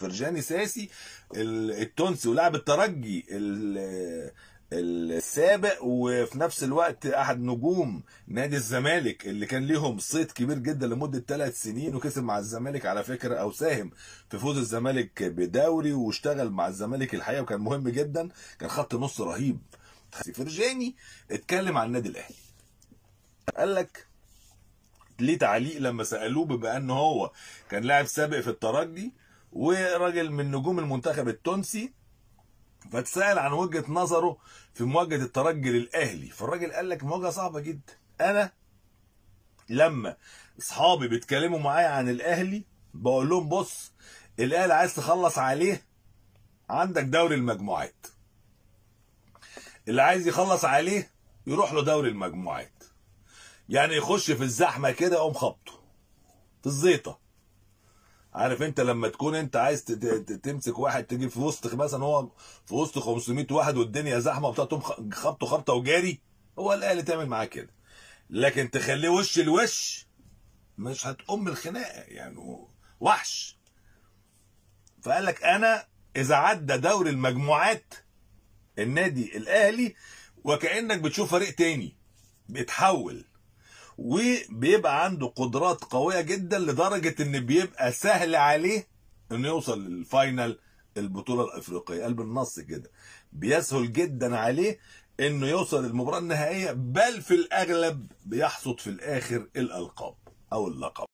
فرجاني ساسي التونسي ولاعب الترجي السابق، وفي نفس الوقت احد نجوم نادي الزمالك اللي كان ليهم صيت كبير جدا لمده 3 سنين، وكسب مع الزمالك على فكره او ساهم في فوز الزمالك بدوري، واشتغل مع الزمالك الحقيقه وكان مهم جدا، كان خط نص رهيب. فرجاني اتكلم عن النادي الاهلي، قال لك ليه تعليق لما سالوه بما ان هو كان لاعب سابق في الترجي وراجل من نجوم المنتخب التونسي، فتسأل عن وجهة نظره في مواجهة الترجي للأهلي. فالراجل قال لك مواجهة صعبة جدا. أنا لما أصحابي بيتكلموا معايا عن الأهلي بقول لهم بص، الأهلي عايز تخلص عليه عندك دوري المجموعات، اللي عايز يخلص عليه يروح له دوري المجموعات، يعني يخش في الزحمة كده يقوم خبطه في الزيطة. عارف انت لما تكون انت عايز تمسك واحد تجي في وسط مثلا هو في وسط 500 واحد والدنيا زحمه وبتاع، تقوم خبطه خبطه وجاري. هو الاهلي تعمل معاه كده، لكن تخليه وش الوش مش هتقوم الخناقه يعني، وحش. فقال لك انا اذا عدى دوري المجموعات النادي الاهلي وكانك بتشوف فريق تاني بيتحول، وبيبقى عنده قدرات قوية جدا لدرجة ان بيبقى سهل عليه انه يوصل للفاينل البطولة الافريقية. قلب النص كده بيسهل جدا عليه انه يوصل للمباراة النهائية، بل في الاغلب بيحصد في الاخر الالقاب او اللقب.